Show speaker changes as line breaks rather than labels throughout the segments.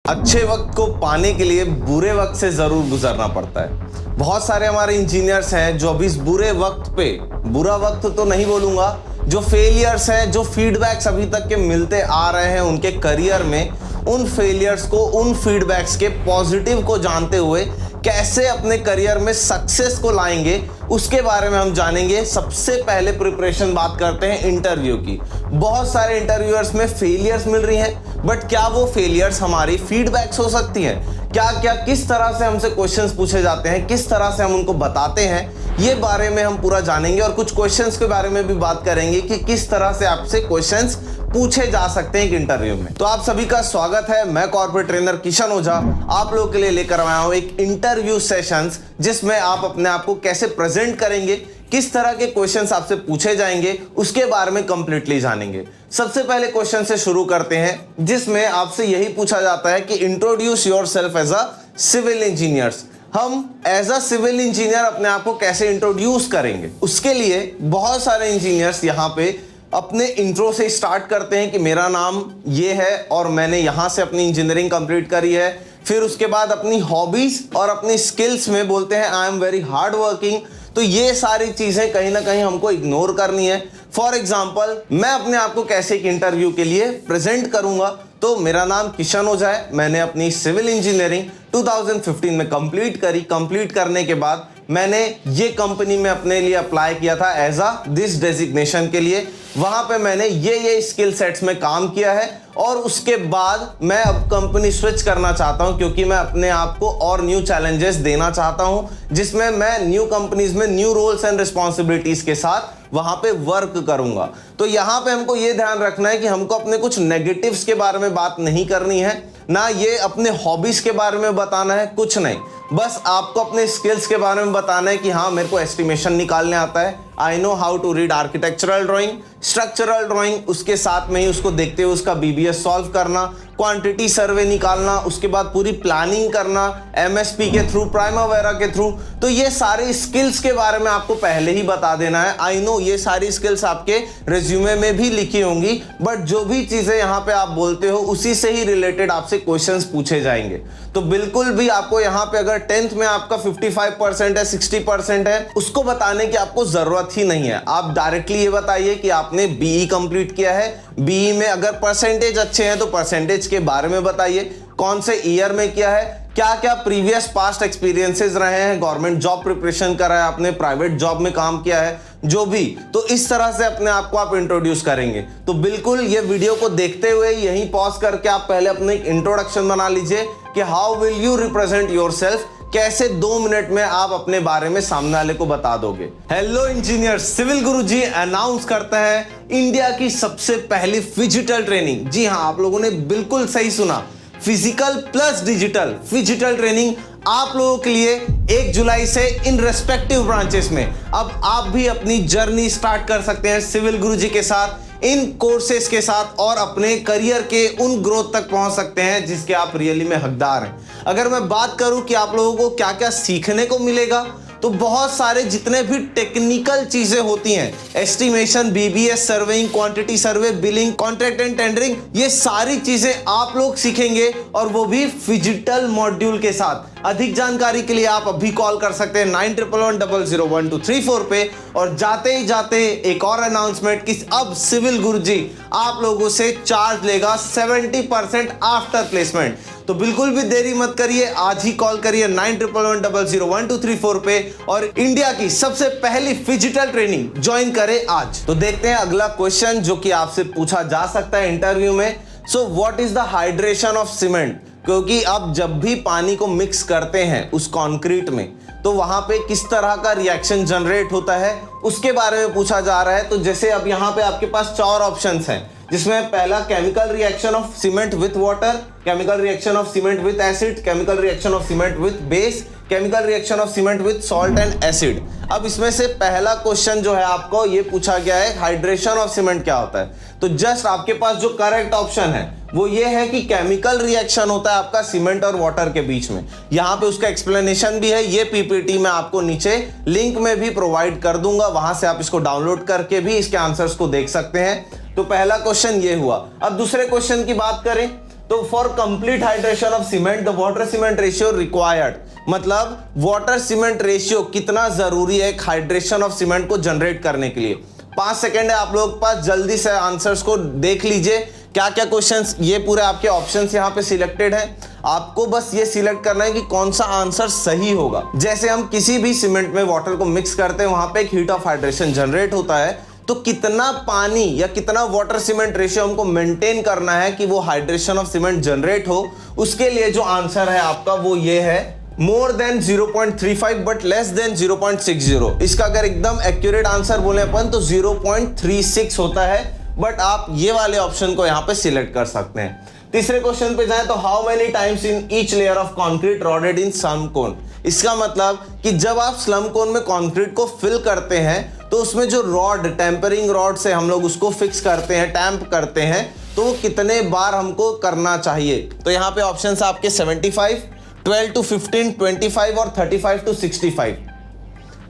अच्छे वक्त को पाने के लिए बुरे वक्त से जरूर गुजरना पड़ता है। बहुत सारे हमारे इंजीनियर्स हैं जो अभी इस बुरे वक्त पे, बुरा वक्त तो नहीं बोलूंगा, जो फेलियर्स हैं, जो फीडबैक्स अभी तक के मिलते आ रहे हैं उनके करियर में, उन फेलियर्स को, उन फीडबैक्स के पॉजिटिव को जानते हुए कैसे अपने करियर में सक्सेस को लाएंगे, उसके बारे में हम जानेंगे। सबसे पहले प्रिपरेशन बात करते हैं इंटरव्यू की। बहुत सारे इंटरव्यूअर्स में फेलियर्स मिल रही हैं, बट क्या वो फेलियर्स हमारी फीडबैक्स हो सकती हैं? क्या किस तरह से हमसे क्वेश्चंस पूछे जाते हैं, किस तरह से हम उनको बताते हैं, ये बारे में हम पूरा जानेंगे। और कुछ क्वेश्चंस के बारे में भी बात करेंगे कि किस तरह से आपसे क्वेश्चंस पूछे जा सकते हैं एक इंटरव्यू में। तो आप सभी का स्वागत है। मैं कॉर्पोरेट ट्रेनर किशन ओझा आप लोगों के लिए लेकर आया हूं एक इंटरव्यू सेशंस, जिसमें आप अपने आप को कैसे प्रेजेंट करेंगे, किस तरह के क्वेश्चंस आपसे पूछे जाएंगे, उसके बारे में कंप्लीटली जानेंगे। सबसे पहले क्वेश्चन से शुरू करते हैं, जिसमें आपसे यही पूछा जाता है कि introduce yourself as a civil engineers. हम एज अ सिविल इंजीनियर अपने आप को कैसे इंट्रोड्यूस करेंगे? उसके लिए बहुत सारे इंजीनियर्स यहाँ पे अपने इंट्रो से स्टार्ट करते हैं कि मेरा नाम ये है और मैंने यहाँ से अपनी इंजीनियरिंग कंप्लीट करी है। फिर उसके बाद अपनी हॉबीज और अपनी स्किल्स में बोलते हैं I am very hard working. तो ये सारी चीजें कहीं ना कहीं हमको इग्नोर करनी है। फॉर एग्जाम्पल, मैं अपने आप को कैसे एक इंटरव्यू के लिए प्रेजेंट करूंगा? तो मेरा नाम किशन ओझा है, मैंने अपनी सिविल इंजीनियरिंग 2015 में कंप्लीट करी। कंप्लीट करने के बाद मैंने ये कंपनी में अपने लिए अप्लाई किया था एज अ दिस डेजिग्नेशन के लिए। वहां पे मैंने ये स्किल सेट्स में काम किया है और उसके बाद मैं अब कंपनी स्विच करना चाहता हूं, क्योंकि मैं अपने आप को और न्यू चैलेंजेस देना चाहता हूं, जिसमें मैं न्यू कंपनीज में न्यू रोल्स एंड रिस्पॉन्सिबिलिटीज के साथ वहां पे वर्क करूंगा। तो यहां पे हमको ये ध्यान रखना है कि हमको अपने कुछ नेगेटिव्स के बारे में बात नहीं करनी है, ना ये अपने हॉबीज के बारे में बताना है, कुछ नहीं। बस आपको अपने स्किल्स के बारे में बताना है कि हाँ, मेरे को एस्टिमेशन निकालने आता है, I know how to read architectural drawing, structural drawing, उसके साथ में ही उसको देखते हुए उसका बीबीएस सॉल्व करना, क्वांटिटी सर्वे निकालना, उसके बाद पूरी प्लानिंग करना एमएसपी के थ्रू, प्राइमावेरा के थ्रू। तो ये सारे स्किल्स के बारे में आपको पहले ही बता देना है। आई नो ये सारी स्किल्स आपके रिज्यूमे में भी लिखी होंगी, बट जो भी चीजें यहाँ पे आप बोलते हो उसी से ही रिलेटेड आपसे क्वेश्चंस पूछे जाएंगे। तो बिल्कुल भी आपको यहाँ पे अगर 10th में आपका 55% है, 60% है, उसको बताने की आपको जरूरत ही नहीं है। आप डायरेक्टली ये बताइए कि आपने बीई कंप्लीट किया है। बीई में अगर परसेंटेज अच्छे हैं तो परसेंटेज के बारे में बताइए, कौन से ईयर में किया है, क्या क्या प्रीवियस पास्ट एक्सपीरियंसेस रहे हैं, गवर्नमेंट जॉब प्रिपरेशन करा है आपने, प्राइवेट जॉब में काम किया है, जो भी। तो इस तरह से अपने आप को आप इंट्रोड्यूस करेंगे। तो बिल्कुल ये वीडियो को देखते हुए यहीं पॉज करके आप पहले अपने इंट्रोडक्शन बना लीजिए कि how will you represent yourself, कैसे 2 मिनट में आप अपने बारे में सामने वाले को बता दोगे। हेलो इंजीनियर, सिविल गुरुजी अनाउंस करता है इंडिया की सबसे पहली फिजिकल ट्रेनिंग। जी हाँ, आप लोगों ने बिल्कुल सही सुना, फिजिकल प्लस डिजिटल ट्रेनिंग आप लोगों के लिए 1 जुलाई से इन रेस्पेक्टिव ब्रांचेस में। अब आप भी अपनी जर्नी स्टार्ट कर सकते हैं सिविल गुरुजी के साथ, इन कोर्सेस के साथ, और अपने करियर के उन ग्रोथ तक पहुंच सकते हैं जिसके आप रियली में हकदार हैं। अगर मैं बात करूं कि आप लोगों को क्या क्या सीखने को मिलेगा, तो बहुत सारे जितने भी टेक्निकल चीजें होती हैं, estimation, BBS surveying, quantity survey, billing, contract and tendering, ये सारी चीजें आप लोग सीखेंगे, और वो भी फिजिकल मॉड्यूल के साथ। अधिक जानकारी के लिए आप अभी कॉल कर सकते हैं 9111001234 पे। और जाते ही जाते एक और अनाउंसमेंट कि अब सिविल गुरुजी आप लोगों से चार्ज लेगा 70% आफ्टर प्लेसमेंट। तो बिल्कुल भी देरी मत करिए, आज ही कॉल करिए 9111001234 पे और इंडिया की सबसे पहली फिजिकल ट्रेनिंग ज्वाइन करें आज। तो देखते हैं अगला क्वेश्चन जो कि आपसे पूछा जा सकता है इंटरव्यू में। So what is the hydration of cement? क्योंकि अब जब भी पानी को मिक्स करते हैं उस कंक्रीट में, तो वहां पे किस तरह का रिएक्शन जनरेट होता है उसके बारे में पूछा जा रहा है। तो जैसे अब यहाँ पे आपके पास 4 ऑप्शंस हैं, जिसमें पहला chemical reaction of cement with water, chemical reaction of cement with acid, chemical reaction of cement with base, chemical reaction of cement with salt and acid. अब इसमें से पहला क्वेश्चन जो है आपको ये पूछा गया है, हाइड्रेशन ऑफ सीमेंट क्या होता है? तो जस्ट आपके पास जो करेक्ट ऑप्शन है वो ये है कि केमिकल रिएक्शन होता है आपका सीमेंट और वाटर के बीच में। यहां पे उसका एक्सप्लेनेशन भी है, ये पीपीटी मैं आपको नीचे लिंक में भी प्रोवाइड कर दूंगा, वहां से आप इसको डाउनलोड करके भी इसके आंसर्स को देख सकते हैं। तो पहला क्वेश्चन ये हुआ। अब दूसरे क्वेश्चन की बात करें तो for complete hydration of cement the water cement ratio required, मतलब वाटर सीमेंट रेशियो कितना जरूरी है एक हाइड्रेशन ऑफ सीमेंट को जनरेट करने के लिए। 5 सेकेंड है आप लोगों के पास, जल्दी से आंसर्स को देख लीजिए क्या क्या क्वेश्चंस, ये पूरे आपके ऑप्शंस यहाँ पे सिलेक्टेड हैं। आपको बस ये सिलेक्ट करना है कि कौन सा आंसर सही होगा। जैसे हम किसी भी सीमेंट में वाटर को मिक्स करते हैं, वहां पे एक हीट ऑफ हाइड्रेशन जनरेट होता है, तो कितना पानी या कितना वाटर सीमेंट रेशियो हमको मेंटेन करना है कि वो हाइड्रेशन ऑफ सीमेंट जनरेट हो, उसके लिए जो आंसर है आपका वो ये है more than 0.35 but less than 0.60। इसका अगर एकदम एक्यूरेट आंसर बोले अपन तो 0.36 होता है, बट आप ये वाले ऑप्शन को यहाँ पे सिलेक्ट कर सकते हैं। तीसरे क्वेश्चन पे जाए तो how many times in each layer of concrete rodded in slump cone. इसका मतलब कि जब आप स्लम कोन में कंक्रीट को फिल करते हैं तो उसमें जो रॉड, टेम्परिंग रॉड से हम लोग उसको फिक्स करते हैं, टैंप करते हैं, तो वो कितने बार हमको करना चाहिए। तो यहाँ पे ऑप्शन आपके 75, 12 to 15, 25 और 35 to 65।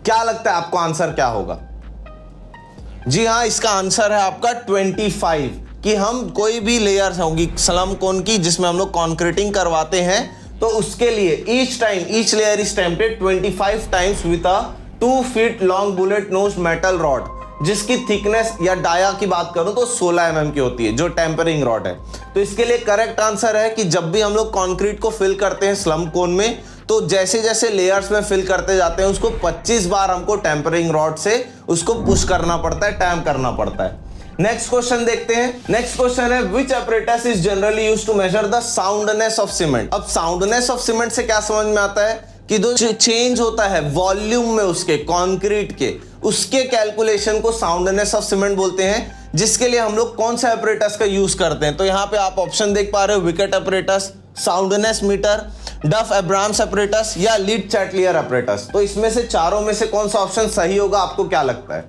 क्या लगता है आपको आंसर क्या होगा? जी हाँ, इसका आंसर है आपका 25, कि हम कोई भी लेयर्स होंगी स्लम कोन की जिसमें हम लोग कॉन्क्रीटिंग करवाते हैं, तो उसके लिए each layer is tempted 25 times with a 2 feet long bullet nose metal rod, जिसकी थिकनेस या डाया की बात करूं तो 16 mm की होती है, जो टेम्परिंग रॉड है। तो इसके लिए करेक्ट आंसर है कि जब भी हम लोग कंक्रीट को फिल करते हैं स्लम कोन में, तो जैसे जैसे लेयर्स में फिल करते जाते हैं उसको 25 बार हमको टेम्परिंग रॉड से उसको पुश करना पड़ता है, टैम्प करना पड़ता है। नेक्स्ट क्वेश्चन देखते हैं। नेक्स्ट क्वेश्चन है which apparatus is generally used to measure the soundness of cement. अब साउंडनेस ऑफ सीमेंट से क्या समझ में आता है कि जो चेंज होता है वॉल्यूम में उसके कंक्रीट के, उसके कैलकुलेशन को साउंडनेस ऑफ सीमेंट बोलते हैं, जिसके लिए हम लोग कौन सा apparatus का यूज करते हैं। तो यहाँ पे आप ऑप्शन देख पा रहे हो, विकेट apparatus, साउंडनेस मीटर, डफ एब्राम्स apparatus या लीड चैटलियर apparatus। तो इसमें से चारों में से कौन सा ऑप्शन सही होगा, आपको क्या लगता है?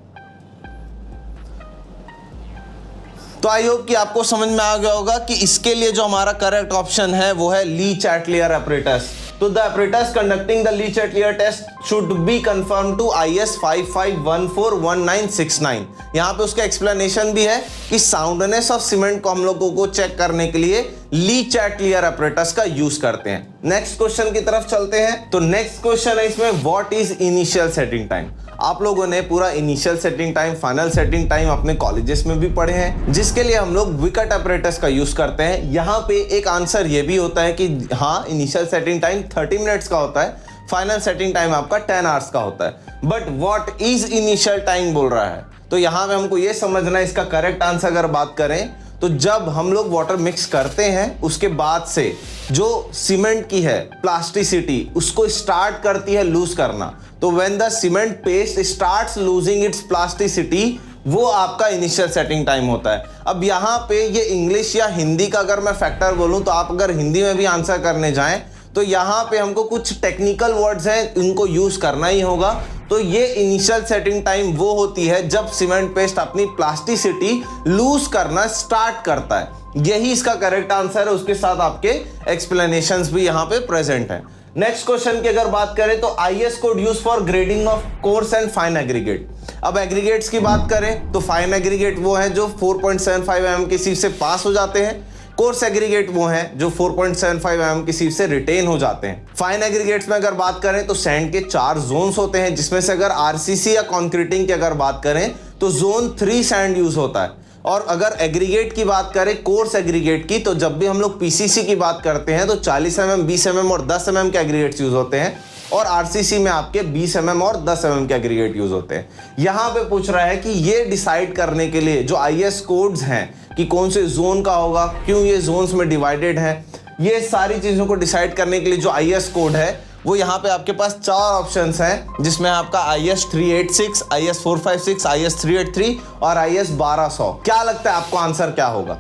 तो आई होप कि आपको समझ में आ गया होगा कि इसके लिए जो हमारा करेक्ट ऑप्शन है वो है ली चैटलियर apparatus। तो the apparatus conducting the Lee Chatelier test should be conformed to IS 55141969। यहाँ पे उसका एक्सप्लेनेशन भी है कि साउंडनेस ऑफ सीमेंट को हम लोगों को चेक करने के लिए ली चैटलियर apparatus का यूज करते हैं। नेक्स्ट क्वेश्चन की तरफ चलते हैं। तो नेक्स्ट क्वेश्चन है इसमें, what is initial setting time. आप लोगों ने पूरा initial setting time, final setting time अपने कॉलेजेस में भी पढ़े हैं, जिसके लिए हम लोग विकेट apparatus का यूज करते हैं। यहाँ पे एक आंसर ये भी होता है कि हाँ, इनिशियल सेटिंग टाइम 30 मिनट्स का होता है, फाइनल सेटिंग टाइम आपका 10 आवर्स का होता है। But what is initial time बोल रहा है, तो यहाँ पे हमको ये समझना है इसका करेक्ट आंसर अगर बात करें तो जब हम लोग वाटर मिक्स करते हैं उसके बाद से जो सीमेंट की है प्लास्टिसिटी उसको स्टार्ट करती है लूज करना, तो when the cement paste starts losing its plasticity, वो आपका इनिशियल सेटिंग टाइम होता है। अब यहाँ पे ये इंग्लिश या हिंदी का अगर मैं फैक्टर बोलूँ तो आप अगर हिंदी में भी आंसर करने जाएं तो यहाँ पे हमको कुछ टेक्निकल वर्ड्स हैं, इनको यूज करना ही होगा। तो ये इनिशियल सेटिंग टाइम वो होती है जब सीमेंट पेस्ट अपनी प्लास्टिसिटी लूज करना स्टार्ट करता है। यही इसका करेक्ट आंसर है, उसके साथ आपके एक्सप्लेनेशंस भी यहाँ पे प्रेजेंट हैं। नेक्स्ट क्वेश्चन की अगर बात करें तो IS code use for grading of coarse and fine aggregate. अब एग्रीगेट्स की बात करें तो फाइन एग्रीगेट वो है जो 4.75 mm की सीव से पास हो जाते हैं, कोर्स एग्रीगेट वो हैं जो 4.75 mm की सीव से रिटेन हो जाते हैं। फाइन एग्रीगेट्स में अगर बात करें तो सैंड के 4 जोन्स होते हैं, जिसमें से अगर आरसीसी या कॉन्क्रीटिंग की अगर बात करें तो जोन 3 सैंड यूज होता है। और अगर एग्रीगेट की बात करें कोर्स एग्रीगेट की, तो जब भी हम लोग पीसीसी की बात करते हैं तो 40 mm, 20 mm और 10 mm के एग्रीगेट्स यूज होते हैं, और आरसीसी में आपके 20 mm और 10 mm के एग्रीगेट यूज होते हैं। यहाँ पे पूछ रहा है कि ये डिसाइड करने के लिए जो आईएस कोड्स हैं कि कौन से जोन का होगा, क्यों ये जोन्स में डिवाइडेड है, ये सारी चीज़ों को डिसाइड करने के लिए जो आईएस कोड है वो यहाँ पे आपके पास 4 ऑप्शंस हैं, जिसमें आपका IS 386, IS 456, IS 383 और IS 1200। क्या लगता है आपको आंसर क्या होगा?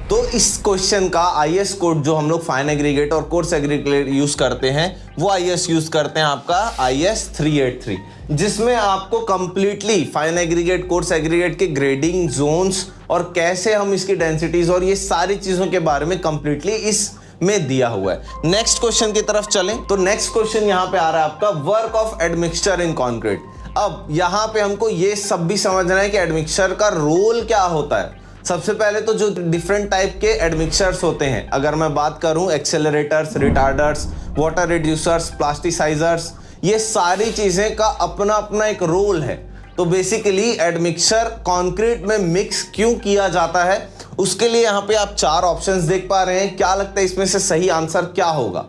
तो इस क्वेश्चन का आईएस कोड जो हम लोग फाइन एग्रीगेट और कोर्स एग्रीगेट यूज करते हैं वो आईएस यूज करते हैं आपका IS 383, जिसमें आपको completely fine aggregate, coarse aggregate के ग्रेडिंग जोन्स और कैसे हम इसकी डेंसिटीज और ये सारी चीजों के बारे में कंप्लीटली इस में दिया हुआ है। नेक्स्ट क्वेश्चन की तरफ चलें तो नेक्स्ट क्वेश्चन यहाँ पे आ रहा है आपका work of admixture in concrete. अब यहाँ पे हमको ये सब भी समझना है कि एडमिक्सचर का रोल क्या होता है। सबसे पहले तो जो डिफरेंट टाइप के एडमिक्सर्स होते हैं, अगर मैं बात करूं एक्सेलरेटर्स, रिटार्डर्स, वाटर रिड्यूसर्स, प्लास्टिसाइजर्स, ये सारी चीजें का अपना अपना एक रोल है। तो बेसिकली एडमिक्सर कंक्रीट में मिक्स क्यों किया जाता है, उसके लिए यहाँ पे आप 4 ऑप्शंस देख पा रहे हैं। क्या लगता है इसमें से सही आंसर क्या होगा?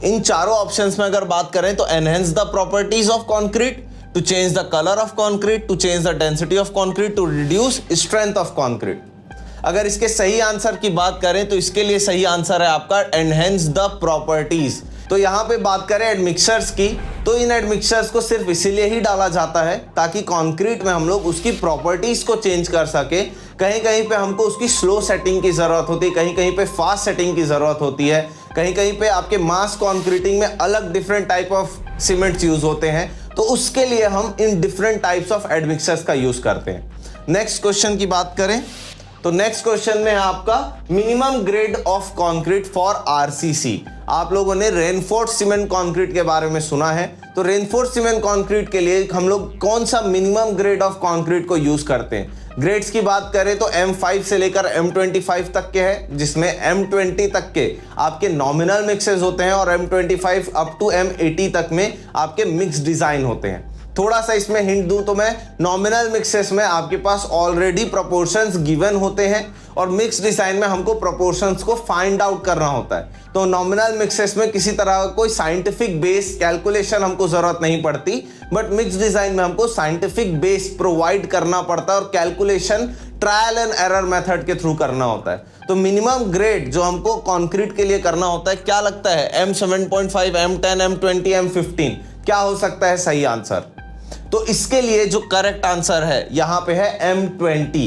इन चारों ऑप्शंस में अगर बात करें तो enhance the properties of concrete, to change the colour of concrete, to change the density of concrete, to reduce strength of concrete. अगर इसके सही आंसर की बात करें तो इसके लिए सही आंसर है आपका एनहेंस द प्रॉपर्टीज। तो यहाँ पे बात करें एडमिक्सर्स की, तो इन एडमिक्सर्स को सिर्फ इसीलिए ही डाला जाता है ताकि कंक्रीट में हम लोग उसकी प्रॉपर्टीज को चेंज कर सके। कहीं कहीं पे हमको उसकी स्लो सेटिंग की ज़रूरत होती है, कहीं कहीं पे फास्ट सेटिंग की ज़रूरत होती है, कहीं कहीं पे आपके मास कंक्रीटिंग में अलग different type of cements use होते हैं। तो उसके लिए हम इन डिफरेंट टाइप्स ऑफ एडमिक्सर्स का यूज करते हैं। नेक्स्ट क्वेश्चन की बात करें तो नेक्स्ट क्वेश्चन में है आपका minimum grade of concrete for RCC. आप लोगों ने रेनफोर्स्ड सीमेंट कंक्रीट के बारे में सुना है, तो रेनफोर्स्ड सीमेंट कंक्रीट के लिए हम लोग कौन सा मिनिमम ग्रेड ऑफ कंक्रीट को यूज करते हैं? ग्रेड्स की बात करें तो M5 से लेकर M25 तक के हैं, जिसमें M20 तक के आपके नॉमिनल मिक्सेस होते हैं और M25 अप टू M80 तक में आपके मिक्स डिजाइन होते हैं। थोड़ा सा इसमें हिंट दूं तो मैं नॉमिनल मिक्सेस में आपके पास ऑलरेडी प्रोपोर्शंस गिवन होते हैं और मिक्स डिजाइन में हमको प्रोपोर्शंस को फाइंड आउट करना होता है। तो नॉमिनल मिक्सेस में किसी तरह का कोई साइंटिफिक बेस कैलकुलेशन हमको जरूरत नहीं पड़ती, बट मिक्स डिजाइन में हमको साइंटिफिक बेस प्रोवाइड करना पड़ता है और calculation trial and error method के थ्रू करना होता है। तो मिनिमम ग्रेड जो हमको कंक्रीट के लिए करना होता है, क्या लगता है M7.5, M10, M20, M15 क्या हो सकता है सही आंसर? तो इसके लिए जो करेक्ट आंसर है यहां पे है M20।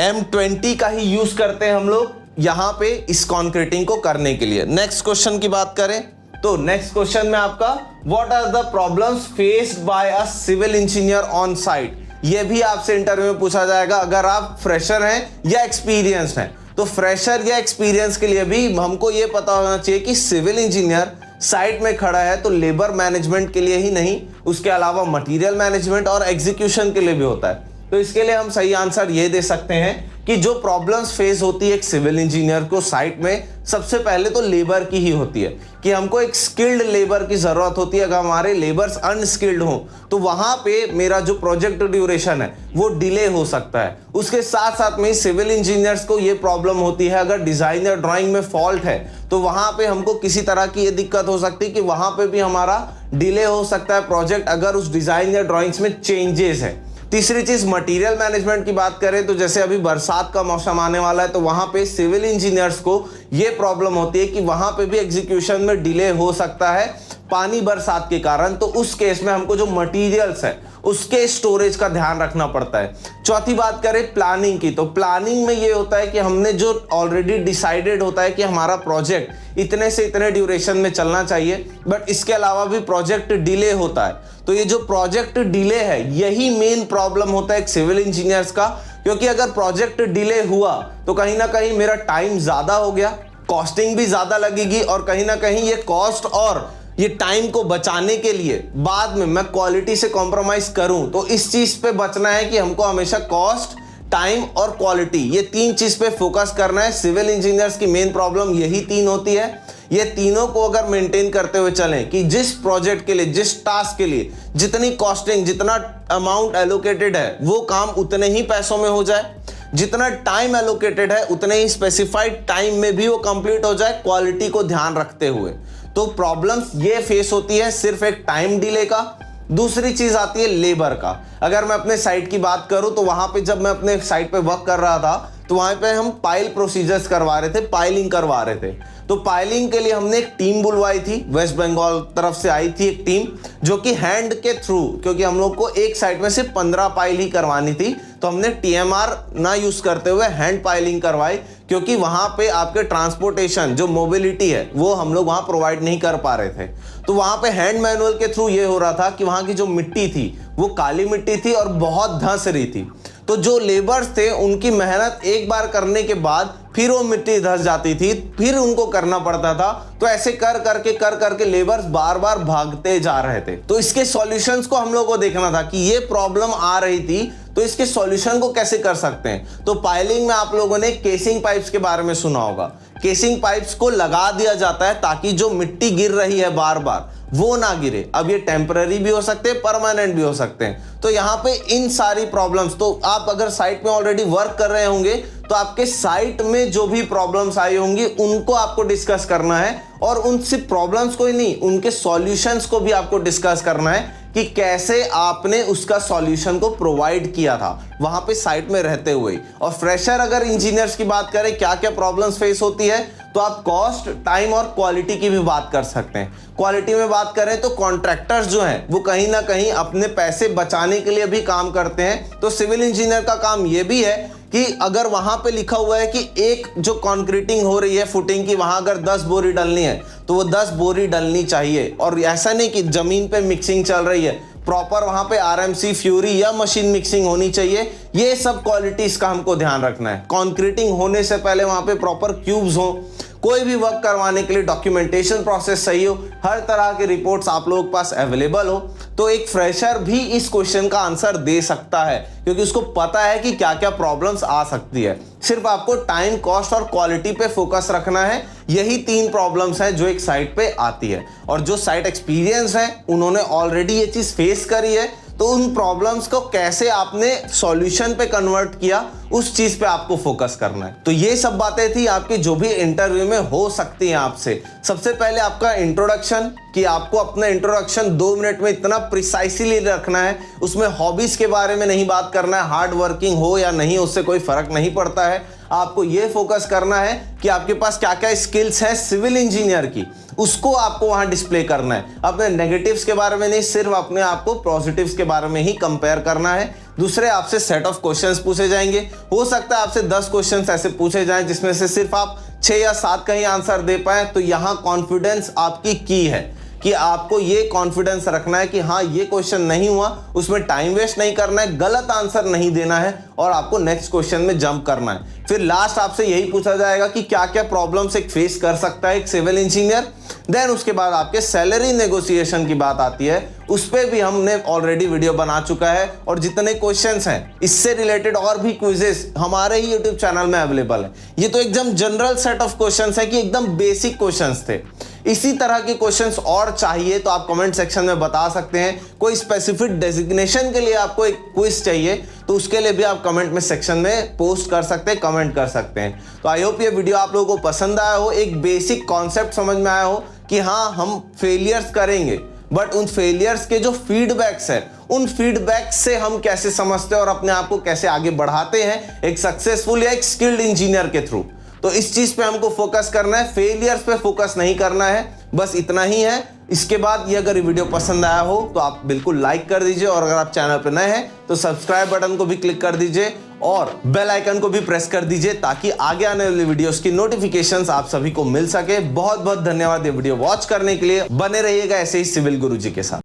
M20 का ही यूज करते हैं हम लोग यहां पे इस कॉन्क्रीटिंग को करने के लिए। नेक्स्ट क्वेश्चन की बात करें तो नेक्स्ट क्वेश्चन में आपका what are the problems faced by a civil engineer on site. ये भी आपसे इंटरव्यू में पूछा जाएगा अगर आप फ्रेशर हैं या एक्सपीरियंस्ड हैं। तो फ्रेशर या एक्सपीरियंस के लिए भी हमको ये पता होना चाहिए कि सिविल इंजीनियर साइट में खड़ा है तो लेबर मैनेजमेंट के लिए ही नहीं, उसके अलावा मटेरियल मैनेजमेंट और एग्जीक्यूशन के लिए भी होता है। तो इसके लिए हम सही आंसर ये दे सकते हैं कि जो प्रॉब्लम्स फेस होती है एक सिविल इंजीनियर को साइट में, सबसे पहले तो लेबर की ही होती है कि हमको एक स्किल्ड लेबर की जरूरत होती है। अगर हमारे लेबर्स अनस्किल्ड हो तो वहां पे मेरा जो प्रोजेक्ट ड्यूरेशन है वो डिले हो सकता है। उसके साथ साथ में सिविल इंजीनियर्स को ये प्रॉब्लम होती है अगर डिजाइन या ड्राइंग में फॉल्ट है तो वहां पे हमको किसी तरह की ये दिक्कत हो सकती है कि वहां पे भी हमारा डिले हो सकता है प्रोजेक्ट अगर उस डिजाइन या ड्राइंग्स में चेंजेस है। तीसरी चीज मटेरियल मैनेजमेंट की बात करें तो जैसे अभी बरसात का मौसम आने वाला है तो वहां पे सिविल इंजीनियर्स को ये प्रॉब्लम होती है कि वहां पे भी एग्जीक्यूशन में डिले हो सकता है पानी बरसात के कारण। तो उस केस में हमको जो मटेरियल्स है उसके स्टोरेज का ध्यान रखना पड़ता है। चौथी बात करें प्लानिंग की, तो प्लानिंग में ये होता है कि हमने जो ऑलरेडी डिसाइडेड होता है कि हमारा प्रोजेक्ट इतने से इतने ड्यूरेशन में चलना चाहिए, बट इसके अलावा भी प्रोजेक्ट डिले होता है। तो ये जो प्रोजेक्ट डिले है यही मेन प्रॉब्लम होता है एक सिविल इंजीनियर्स का, क्योंकि अगर प्रोजेक्ट डिले हुआ तो कहीं ना कहीं मेरा टाइम ज्यादा हो गया, कॉस्टिंग भी ज्यादा लगेगी और कहीं ना कहीं ये कॉस्ट और ये टाइम को बचाने के लिए बाद में मैं क्वालिटी से कॉम्प्रोमाइज करूं, तो इस चीज पे बचना है कि हमको हमेशा कॉस्ट, टाइम और क्वालिटी ये 3 चीज पे फोकस करना है। सिविल इंजीनियर्स की मेन प्रॉब्लम यही 3 होती है। ये तीनों को अगर मेंटेन करते हुए चलें कि जिस प्रोजेक्ट के लिए, जिस टास्क के लिए जितनी कॉस्टिंग, जितना अमाउंट एलोकेटेड है वो काम उतने ही पैसों में हो जाए, जितना टाइम एलोकेटेड है उतने ही स्पेसिफाइड टाइम में भी वो कंप्लीट हो जाए क्वालिटी को ध्यान रखते हुए। तो प्रॉब्लम्स ये फेस होती है सिर्फ एक टाइम डिले का। दूसरी चीज आती है लेबर का। अगर मैं अपने साइट की बात करूं तो वहां पे जब मैं अपने साइट पे वर्क कर रहा था तो वहां पे हम पाइल प्रोसीजर्स करवा रहे थे, पाइलिंग करवा रहे थे। तो पाइलिंग के लिए हमने एक टीम बुलवाई थी, वेस्ट बंगाल तरफ से आई थी एक टीम जो कि हैंड के थ्रू, क्योंकि हम लोग को एक साइट में सिर्फ 15 पाइल ही करवानी थी, तो हमने TMR ना यूज करते हुए हैंड पाइलिंग करवाई, क्योंकि वहां पे आपके ट्रांसपोर्टेशन जो मोबिलिटी है वो हम लोग वहां प्रोवाइड नहीं कर पा रहे थे। तो वहां पे हैंड मैनुअल के थ्रू ये हो रहा था कि वहां की जो मिट्टी थी वो काली मिट्टी थी और बहुत धंस रही थी। तो जो लेबर्स थे उनकी मेहनत एक बार करने के बाद फिर वो मिट्टी धंस जाती थी, फिर उनको करना पड़ता था। तो ऐसे कर करके लेबर्स बार बार भागते जा रहे थे। तो इसके सॉल्यूशंस को हम लोग को देखना था कि ये प्रॉब्लम आ रही थी, तो इसके सॉल्यूशन को कैसे कर सकते हैं? तो पाइलिंग में आप लोगों ने केसिंग पाइप्स के बारे में सुना होगा। केसिंग पाइप्स को लगा दिया जाता है ताकि जो मिट्टी गिर रही है बार बार वो ना गिरे। अब ये टेम्पररी भी हो सकते हैं, परमानेंट भी हो सकते हैं। तो यहाँ पे इन सारी प्रॉब्लम्स, तो आप अगर साइट में ऑलरेडी वर्क कर रहे होंगे तो आपके साइट में जो भी प्रॉब्लम्स आई होंगी उनको आपको डिस्कस करना है, और उन सिर्फ प्रॉब्लम्स को ही नहीं, उनके सॉल्यूशंस को भी आपको डिस्कस करना है कि कैसे आपने उसका सॉल्यूशन को प्रोवाइड किया था वहां पे साइट में रहते हुए। और फ्रेशर अगर इंजीनियर्स की बात करें क्या क्या प्रॉब्लम्स फेस होती है, तो आप कॉस्ट, टाइम और क्वालिटी की भी बात कर सकते हैं। क्वालिटी में बात करें तो कॉन्ट्रैक्टर्स जो हैं वो कहीं ना कहीं अपने पैसे बचाने के लिए भी काम करते हैं। तो सिविल इंजीनियर का काम ये भी है कि अगर वहां पे लिखा हुआ है कि एक जो कंक्रीटिंग हो रही है फुटिंग की, वहां अगर 10 बोरी डलनी है तो वो 10 बोरी डलनी चाहिए। और ऐसा नहीं कि जमीन पे मिक्सिंग चल रही है, प्रॉपर वहां पे आरएमसी, फ्यूरी या मशीन मिक्सिंग होनी चाहिए। ये सब क्वालिटीज का हमको ध्यान रखना है। कंक्रीटिंग होने से पहले वहां पे प्रॉपर क्यूब्स हो, कोई भी वर्क करवाने के लिए डॉक्यूमेंटेशन प्रोसेस सही हो, हर तरह के रिपोर्ट्स आप लोगों के पास अवेलेबल हो, तो एक फ्रेशर भी इस क्वेश्चन का आंसर दे सकता है क्योंकि उसको पता है कि क्या क्या प्रॉब्लम्स आ सकती है। सिर्फ आपको टाइम, कॉस्ट और क्वालिटी पे फोकस रखना है। यही 3 प्रॉब्लम्स हैं जो एक साइट पे आती है, और जो साइट एक्सपीरियंस है उन्होंने ऑलरेडी ये चीज फेस करी है, तो उन प्रॉब्लम्स को कैसे आपने सॉल्यूशन पे कन्वर्ट किया उस चीज पे आपको फोकस करना है। तो ये सब बातें थी आपकी जो भी इंटरव्यू में हो सकती हैं आपसे। सबसे पहले आपका इंट्रोडक्शन, कि आपको अपना इंट्रोडक्शन 2 मिनट में इतना प्रिसाइसली रखना है। उसमें हॉबीज के बारे में नहीं बात करना है, हार्ड वर्किंग हो या नहीं उससे कोई फर्क नहीं पड़ता है। आपको ये फोकस करना है कि आपके पास क्या क्या स्किल्स है सिविल इंजीनियर की, उसको आपको वहां डिस्प्ले करना है। अपने नेगेटिव्स के बारे में नहीं, सिर्फ अपने आप को पॉजिटिव्स के बारे में ही कंपेयर करना है। दूसरे, आपसे सेट ऑफ क्वेश्चंस पूछे जाएंगे। हो सकता है आपसे 10 क्वेश्चंस ऐसे पूछे जाएं जिसमें से सिर्फ आप 6 या 7 का ही आंसर दे पाए, तो यहां कॉन्फिडेंस आपकी की है कि आपको ये कॉन्फिडेंस रखना है कि हाँ ये क्वेश्चन नहीं हुआ, उसमें टाइम वेस्ट नहीं करना है, गलत आंसर नहीं देना है और आपको नेक्स्ट क्वेश्चन में जंप करना है। फिर लास्ट आपसे यही पूछा जाएगा कि क्या क्या प्रॉब्लम्स एक फेस कर सकता है एक सिविल इंजीनियर। देन उसके बाद आपके सैलरी नेगोशिएशन की बात आती है, उस पर भी हमने ऑलरेडी वीडियो बना चुका है, और जितने क्वेश्चंस हैं इससे रिलेटेड और भी क्विजेस हमारे ही यूट्यूब चैनल में अवेलेबल है। ये तो एकदम जनरल सेट ऑफ क्वेश्चंस है कि एकदम बेसिक क्वेश्चंस थे। इसी तरह के क्वेश्चंस और चाहिए तो आप कमेंट सेक्शन में बता सकते हैं। कोई स्पेसिफिक डेजिग्नेशन के लिए आपको एक क्विज चाहिए तो उसके लिए भी आप कमेंट में सेक्शन में पोस्ट कर सकते हैं, कमेंट कर सकते हैं। तो आई होप ये वीडियो आप लोगों को पसंद आया हो, एक बेसिक कॉन्सेप्ट समझ में आया हो कि हाँ हम फेलियर्स करेंगे, बट उन फेलियर्स के जो फीडबैक्स है उन फीडबैक से हम कैसे समझते हैं और अपने आप को कैसे आगे बढ़ाते हैं एक सक्सेसफुल या एक स्किल्ड इंजीनियर के थ्रू। तो इस चीज पे हमको फोकस करना है, फेलियर्स पे फोकस नहीं करना है। बस इतना ही है। इसके बाद ये अगर वीडियो पसंद आया हो तो आप बिल्कुल लाइक कर दीजिए, और अगर आप चैनल पे नए हैं तो सब्सक्राइब बटन को भी क्लिक कर दीजिए और बेल आइकन को भी प्रेस कर दीजिए ताकि आगे आने वाली वीडियोस की नोटिफिकेशंस आप सभी को मिल सके। बहुत बहुत धन्यवाद ये वीडियो वॉच करने के लिए। बने रहिएगा ऐसे ही सिविल गुरुजी के साथ।